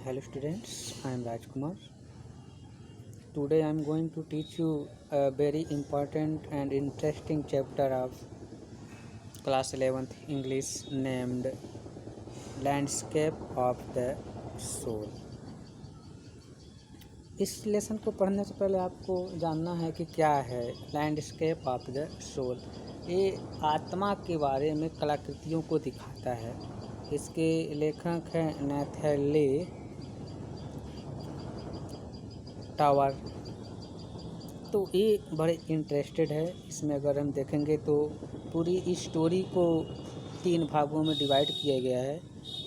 Hello students, I am Rajkumar. Today I am going to teach you a very important and interesting chapter of class 11th English named Landscape of the Soul. इस lesson को पढ़ने से पहले आपको जानना है कि क्या है लैंडस्केप ऑफ द सोल। ये आत्मा के बारे में कलाकृतियों को दिखाता है। इसके लेखक हैं नैथली टावर। तो ये बड़े इंटरेस्टेड है इसमें। अगर हम देखेंगे तो पूरी इस स्टोरी को 3 भागों में डिवाइड किया गया है।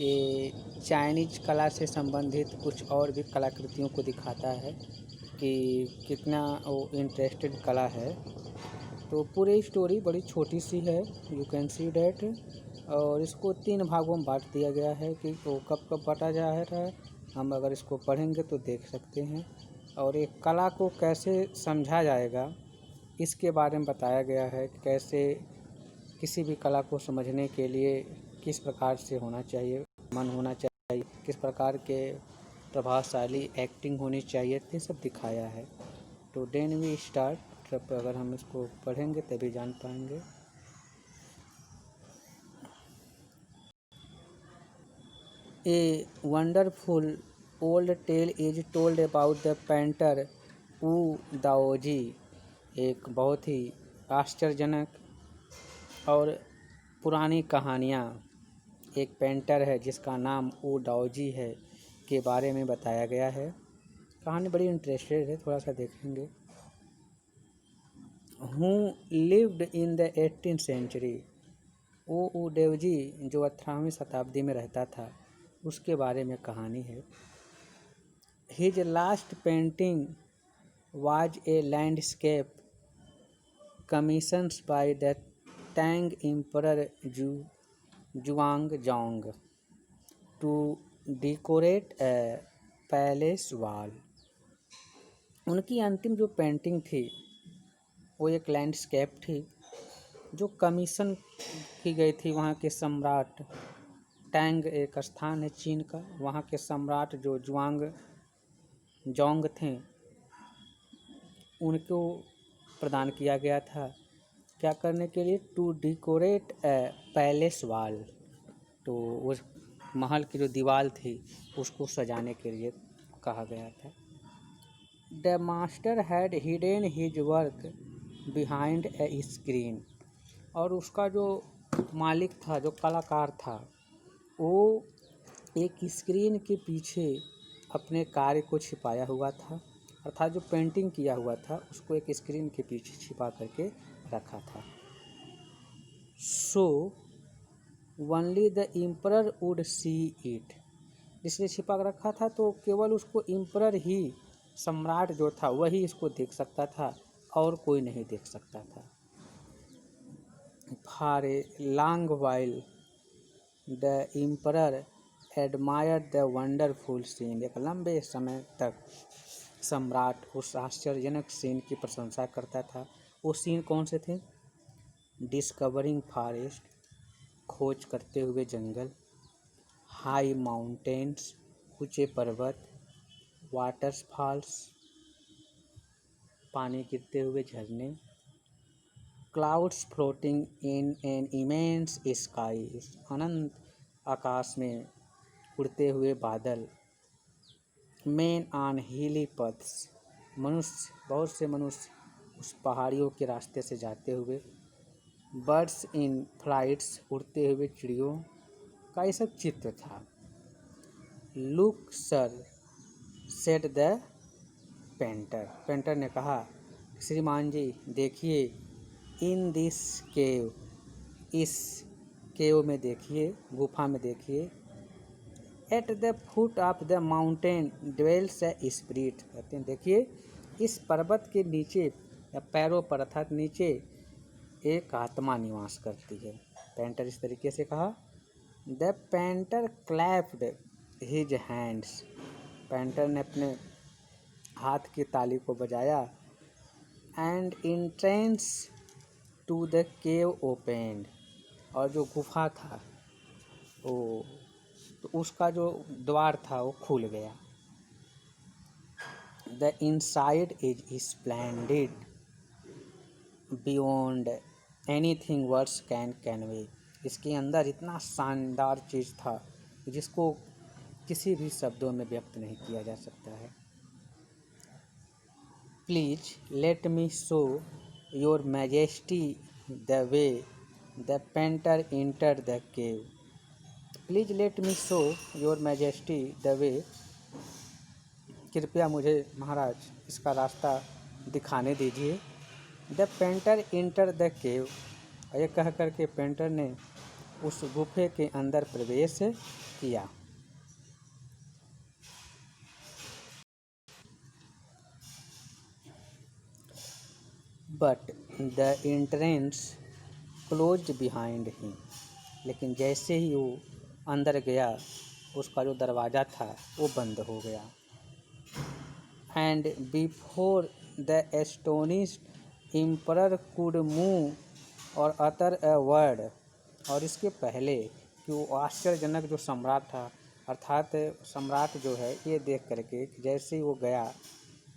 ये चाइनीज कला से संबंधित कुछ और भी कलाकृतियों को दिखाता है कि कितना वो इंटरेस्टेड कला है। तो पूरी स्टोरी बड़ी छोटी सी है, यू कैन सी डैट। और इसको 3 भागों में बांट दिया गया है कि वो कब कब बांटा जा रहा है, हम अगर इसको पढ़ेंगे तो देख सकते हैं। और एक कला को कैसे समझा जाएगा इसके बारे में बताया गया है। कैसे किसी भी कला को समझने के लिए किस प्रकार से होना चाहिए, मन होना चाहिए, किस प्रकार के प्रभावशाली एक्टिंग होनी चाहिए, ये सब दिखाया है। तो देन वी स्टार्ट। अगर हम इसको पढ़ेंगे तभी जान पाएंगे। A wonderful old tale is told about the painter Wu Daozi. एक बहुत ही आश्चर्यजनक और पुरानी कहानियाँ एक पेंटर है जिसका नाम ऊ दाओजी है के बारे में बताया गया है। कहानी बड़ी इंटरेस्टेड है, थोड़ा सा देखेंगे। Who lived in the 18th century. Wu Daozi जो 18वीं शताब्दी में रहता था उसके बारे में कहानी है। His last painting was a landscape commissioned by the Tang Emperor Zhuangzong to decorate a palace wall। उनकी अंतिम जो पेंटिंग थी वो एक लैंडस्केप थी जो कमीशन की गई थी वहाँ के सम्राट। टैंग एक स्थान है चीन का, वहाँ के सम्राट जो जोंग थे उनको प्रदान किया गया था। क्या करने के लिए? To decorate a palace wall. तो उस महल की जो दीवार थी उसको सजाने के लिए कहा गया था। The master had hidden his work behind a screen. और उसका जो मालिक था, जो कलाकार था, वो एक स्क्रीन के पीछे अपने कार्य को छिपाया हुआ था। अर्थात जो पेंटिंग किया हुआ था उसको एक स्क्रीन के पीछे छिपा करके रखा था। So only the emperor would see it. इसलिए छिपा कर रखा था तो केवल उसको एम्परर ही, सम्राट जो था वही इसको देख सकता था और कोई नहीं देख सकता था। For a long while the emperor admired the wonderful scene. एक लंबे समय तक सम्राट उस आश्चर्यजनक सीन की प्रशंसा करता था। वो सीन कौन से थे? डिस्कवरिंग फॉरेस्ट, खोज करते हुए जंगल, हाई माउंटेन्स, ऊंचे पर्वत, वाटरफॉल्स, पानी गिरते हुए झरने, clouds floating in an immense sky, अनंत आकाश में उड़ते हुए बादल, मेन ऑन हिली पथ्स, मनुष्य, बहुत से मनुष्य उस पहाड़ियों के रास्ते से जाते हुए, बर्ड्स इन फ्लाइट्स, उड़ते हुए चिड़ियों का ये सब चित्र था। Look sir, said the painter. Painter ने कहा, श्रीमान जी देखिए, इन दिस केव, इस केव में देखिए, गुफा में देखिए। At the foot of the mountain dwells a spirit. कहते हैं देखिए इस पर्वत के नीचे या पैरों पर अर्थात नीचे एक आत्मा निवास करती है। पेंटर इस तरीके से कहा। The painter clapped his hands. Painter ने अपने हाथ की ताली को बजाया। And entrance to the cave opened. और जो गुफा था वो तो उसका जो द्वार था वो खुल गया। The inside is splendid beyond anything words can convey. इसके अंदर इतना शानदार चीज़ था जिसको किसी भी शब्दों में व्यक्त नहीं किया जा सकता है। Please let me show your majesty the way the painter enter the cave. Please let me show your majesty the way. कृपया मुझे महाराज इसका रास्ता दिखाने दीजिए। The painter enter the cave. ये कह कर के पेंटर ने उस गुफे के अंदर प्रवेश किया। But the entrance closed behind him. लेकिन जैसे ही वो अंदर गया उसका जो दरवाज़ा था वो बंद हो गया। And before the astonished emperor could move और अतर अ वर्ड। और इसके पहले कि वो आश्चर्यजनक जो सम्राट था अर्थात सम्राट जो है ये देख करके जैसे ही वो गया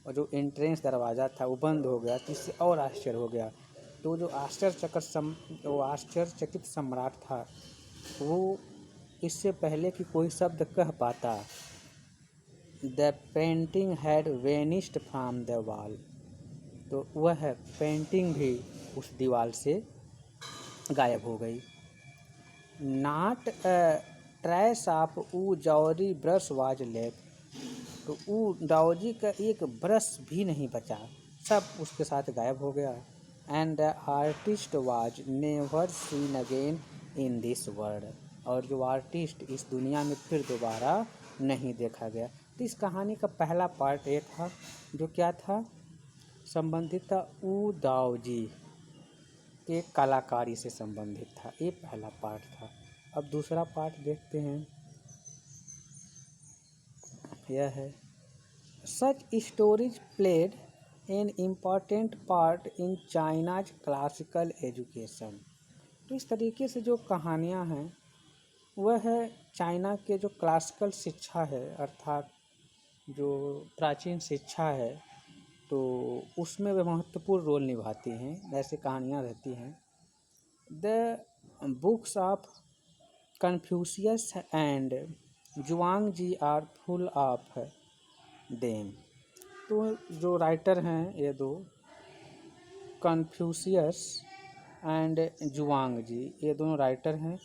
और जो एंट्रेंस दरवाज़ा था वो बंद हो गया तो इससे और आश्चर्य हो गया। तो जो आश्चर्यचकित सम्राट था वो इससे पहले कि कोई शब्द कह पाता the painting had vanished from the wall. तो वह पेंटिंग भी उस दीवार से गायब हो गई। नॉट अ ट्रेस ऑफ ऊ जौरी ब्रश वाज लेफ्ट। तो ऊ दाऊजी का एक ब्रश भी नहीं बचा, सब उसके साथ गायब हो गया। And the artist was never seen again in this world. और जो आर्टिस्ट इस दुनिया में फिर दोबारा नहीं देखा गया। तो इस कहानी का पहला पार्ट ये था जो क्या था, संबंधित था ऊ दाऊजी के कलाकारी से संबंधित था। ये पहला पार्ट था। अब दूसरा पार्ट देखते हैं। यह है such stories played an important part in China's classical education. तो इस तरीके से जो कहानियाँ हैं वह है चाइना के जो क्लासिकल शिक्षा है अर्थात जो प्राचीन शिक्षा है तो उसमें वे महत्वपूर्ण रोल निभाती हैं। ऐसी कहानियाँ रहती हैं। The books of Confucius and Zhuangzi are full of them. तो जो राइटर हैं ये दो कन्फ्यूशियस एंड जुआंग जी, ये दोनों राइटर हैं।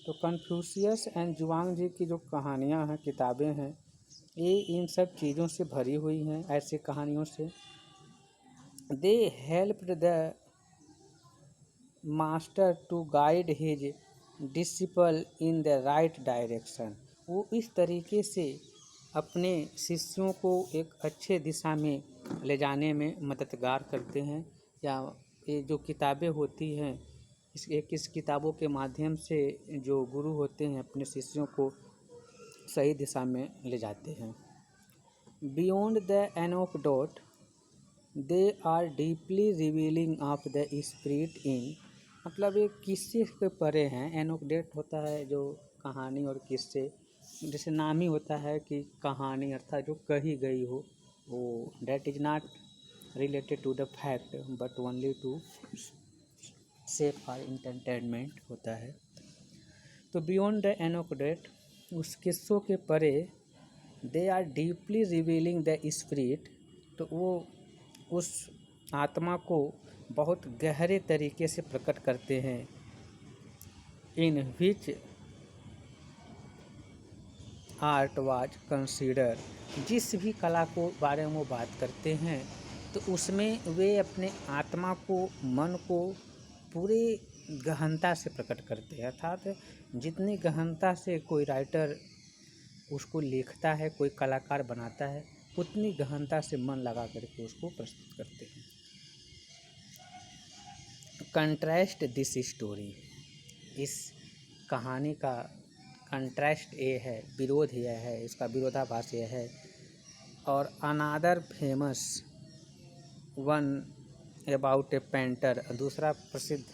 तो कन्फ्यूशियस एंड जुआंग जी की जो कहानियाँ हैं किताबें हैं ये इन सब चीज़ों से भरी हुई हैं, ऐसी कहानियों से। They helped the master to guide his disciple in the right direction. वो इस तरीके से अपने शिष्यों को एक अच्छे दिशा में ले जाने में मददगार करते हैं। या ये जो किताबें होती हैं इस किताबों के माध्यम से जो गुरु होते हैं अपने शिष्यों को सही दिशा में ले जाते हैं। Beyond the anecdote they are deeply revealing of the spirit in. मतलब ये किस्से के परे हैं। एनोकडेट होता है जो कहानी और किस्से, जैसे नाम ही होता है कि कहानी अर्थात जो कही गई हो वो that is not related to the fact but only to safe for entertainment होता है। तो बियॉन्ड द एनोकडेट उस किस्सों के परे they are deeply revealing the spirit. तो वो उस आत्मा को बहुत गहरे तरीके से प्रकट करते हैं। इन विच आर्ट वाज कंसीडर। जिस भी कला को बारे में वो बात करते हैं तो उसमें वे अपने आत्मा को मन को पूरे गहनता से प्रकट करते हैं। अर्थात जितनी गहनता से कोई राइटर उसको लिखता है, कोई कलाकार बनाता है, उतनी गहनता से मन लगा करके उसको प्रस्तुत करते हैं। Contrast this story. इस कहानी का कंट्रास्ट ये है, विरोध यह है, इसका विरोधाभास यह है। और another famous one about a painter. दूसरा प्रसिद्ध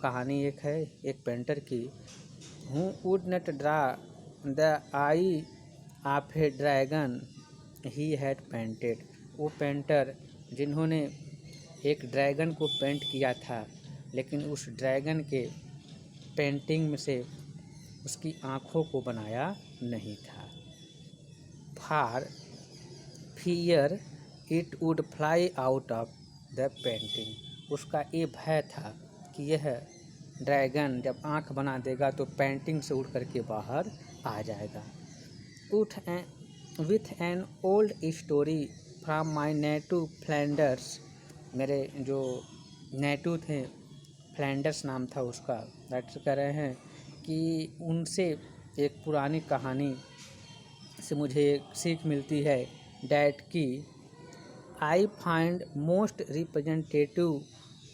कहानी एक है एक पेंटर की। Who would not draw the eye of a dragon he had painted. वो पेंटर जिन्होंने एक ड्रैगन को पेंट किया था, लेकिन उस ड्रैगन के पेंटिंग में से उसकी आँखों को बनाया नहीं था। For fear it would fly out of the painting. उसका ये भय था कि यह ड्रैगन जब आँख बना देगा तो पेंटिंग से उड़ करके बाहर आ जाएगा। With an old story from my native Flanders. मेरे जो नेटिव थे, फ्लैंडर्स नाम था उसका, डॉक्टर कह रहे हैं कि उनसे एक पुरानी कहानी से मुझे एक सीख मिलती है डैट की I find most representative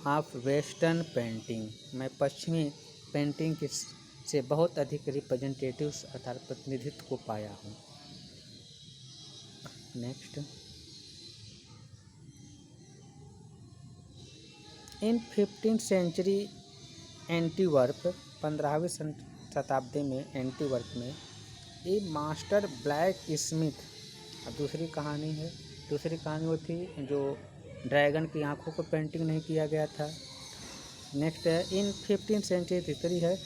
of western painting. मैं पश्चिमी पेंटिंग के से बहुत अधिक रिप्रेजेंटेटिव्स अर्थात प्रतिनिधित्व को पाया हूँ। नेक्स्ट, इन 15th सेंचुरी एंटीवर्प, 15वीं शताब्दी में एंटीवर्प में ए मास्टर ब्लैक स्मिथ। अब दूसरी कहानी है, दूसरी कहानी वो थी जो ड्रैगन की आंखों को पेंटिंग नहीं किया गया था। नेक्स्ट है इन 15th सेंचुरी, तीसरी है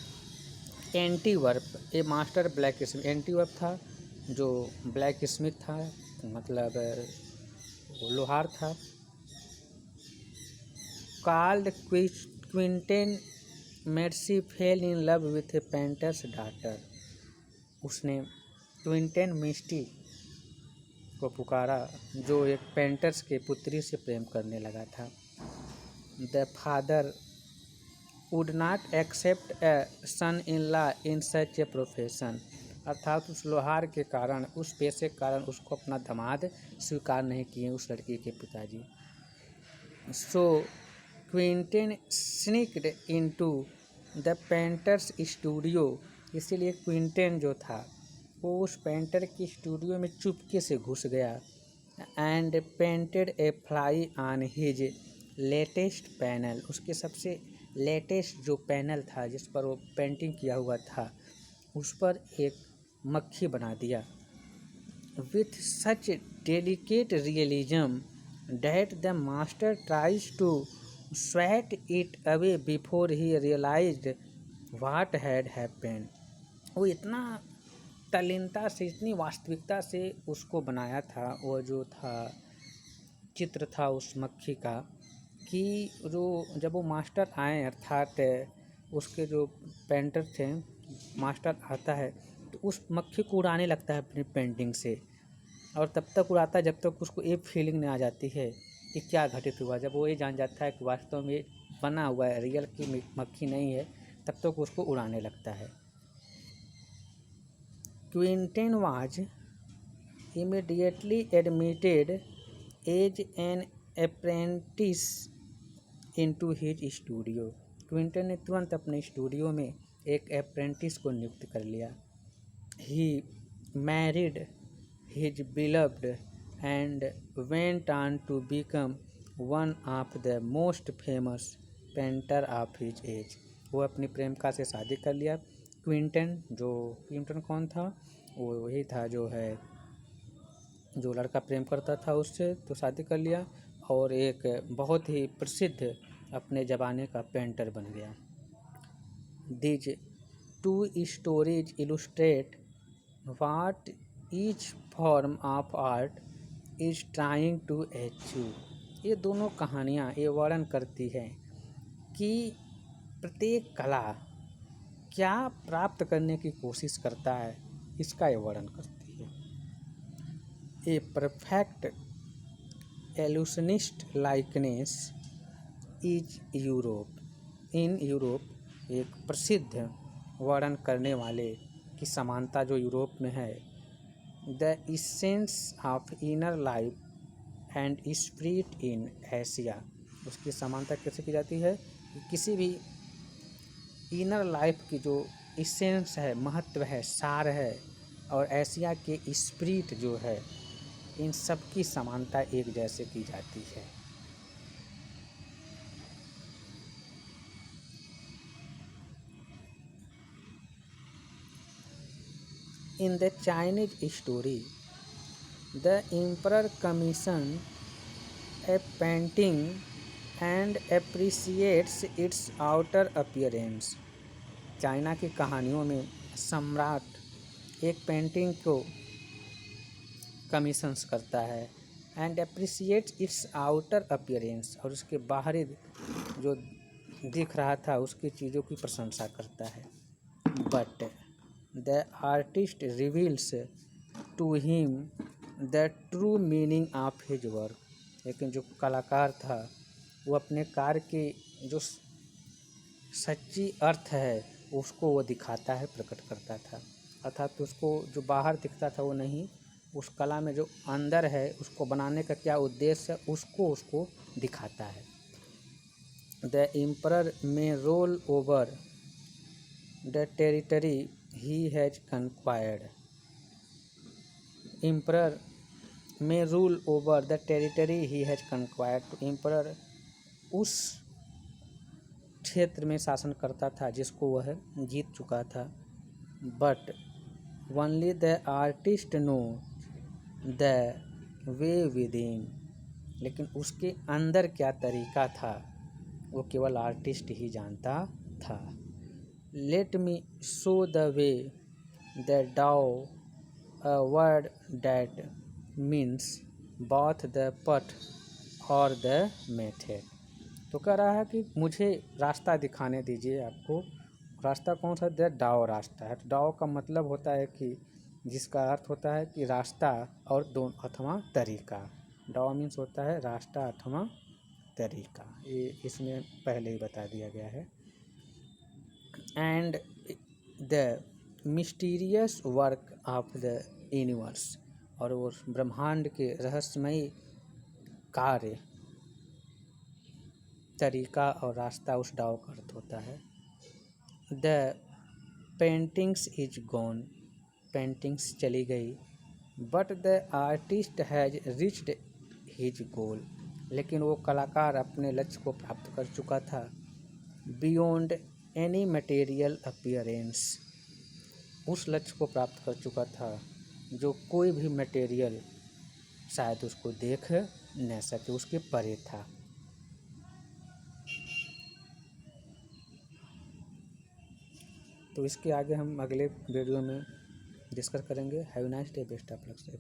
Antwerp a master blacksmith. Antwerp था जो ब्लैक स्मिथ था, मतलब वो लोहार था। Called Quinten Massys fell in love with a painter's daughter. उसने क्विंटेन मिस्टी को पुकारा जो एक पेंटर्स के पुत्री से प्रेम करने लगा था। The father would not accept a son in law in such a profession. अर्थात उस लोहार के कारण, उस पेशे के कारण उसको अपना दामाद स्वीकार नहीं किए उस लड़की के पिताजी। सो क्विंटेन स्निक्ड इनटू द पेंटर्स स्टूडियो। इसीलिए क्विंटेन जो था वो उस पेंटर की स्टूडियो में चुपके से घुस गया। And painted A fly on his latest panel. उसके सबसे लेटेस्ट जो पैनल था जिस पर वो पेंटिंग किया हुआ था, उस पर एक मक्खी बना दिया। With such delicate realism that the master tries to sweat it away before he realised what had happened. वो इतना तल्लीनता से, इतनी वास्तविकता से उसको बनाया था, वो जो था चित्र था उस मक्खी का, कि जो जब वो मास्टर आए, अर्थात उसके जो पेंटर थे, मास्टर आता है तो उस मक्खी को उड़ाने लगता है अपनी पेंटिंग से, और तब तक उड़ाता है जब तक उसको ये फीलिंग नहीं आ जाती है कि क्या घटित हुआ। जब वो ये जान जाता है कि वास्तव में बना हुआ है, रियल की मक्खी नहीं है, तब तक उसको उड़ाने लगता है। Quinten was immediately admitted as an apprentice into his studio। Quinten ने तुरंत अपने स्टूडियो में एक अप्रेंटिस को नियुक्त कर लिया। He married his beloved and went on to become one of the most famous painter of his age। वो अपनी प्रेमिका से शादी कर लिया। क्विंटन कौन था? वो वही था जो है जो लड़का प्रेम करता था उससे, तो शादी कर लिया और एक बहुत ही प्रसिद्ध अपने ज़माने का पेंटर बन गया। These two stories illustrate what each form of art is trying to achieve। ये दोनों कहानियाँ ये वर्णन करती हैं कि प्रत्येक कला क्या प्राप्त करने की कोशिश करता है, इसका ये वर्णन करती है। A perfect illusionist likeness is Europe. In Europe एक प्रसिद्ध वर्णन करने वाले की समानता जो यूरोप में है। The essence of inner life and spirit in Asia. उसकी समानता कैसे की जाती है कि किसी भी इनर लाइफ की जो इसेंस है, महत्व है, सार है, और एशिया के स्पिरिट जो है, इन सब की समानता एक जैसे की जाती है। In the Chinese story, the emperor commissioned a painting and appreciates its outer appearance. China की कहानियों में सम्राट एक पेंटिंग को कमीशंस करता है and appreciates it's outer appearance, और उसके बाहरी जो दिख रहा था उसकी चीज़ों की प्रशंसा करता है. But the artist reveals to him the true meaning of his work. लेकिन जो कलाकार था वो अपने कार्य की जो सच्ची अर्थ है उसको वो दिखाता है, प्रकट करता था. अर्थात उसको जो बाहर दिखता था वो नहीं, उस कला में जो अंदर है उसको बनाने का क्या उद्देश्य है उसको दिखाता है. The emperor may rule over the territory he has conquered. Emperor may rule over the territory he has conquered. तो एम्परर उस क्षेत्र में शासन करता था जिसको वह जीत चुका था. But only the artist know the way with in. लेकिन उसके अंदर क्या तरीका था वो केवल आर्टिस्ट ही जानता था. Let me show the way the Dow, a word that means both the path और द मेथड. तो कह रहा है कि मुझे रास्ता दिखाने दीजिए आपको. रास्ता कौन सा? द डाओ रास्ता है. तो डाओ का मतलब होता है कि जिसका अर्थ होता है कि रास्ता और दोनों अथवा तरीका. डाओ मीन्स होता है रास्ता अथवा तरीका. ये इसमें पहले ही बता दिया गया है. And the mysterious work of the universe. और वो ब्रह्मांड के रहस्यमयी कार्य, तरीका और रास्ता उस डाव का अर्थ होता है. The paintings is gone. Paintings चली गई. But the artist has reached his goal. लेकिन वो कलाकार अपने लक्ष्य को प्राप्त कर चुका था. Beyond any material appearance. उस लक्ष्य को प्राप्त कर चुका था जो कोई भी मटेरियल शायद उसको देख न सके, उसके परे था. तो इसके आगे हम अगले वीडियो में डिस्कस करेंगे. Have nice day. Best of luck.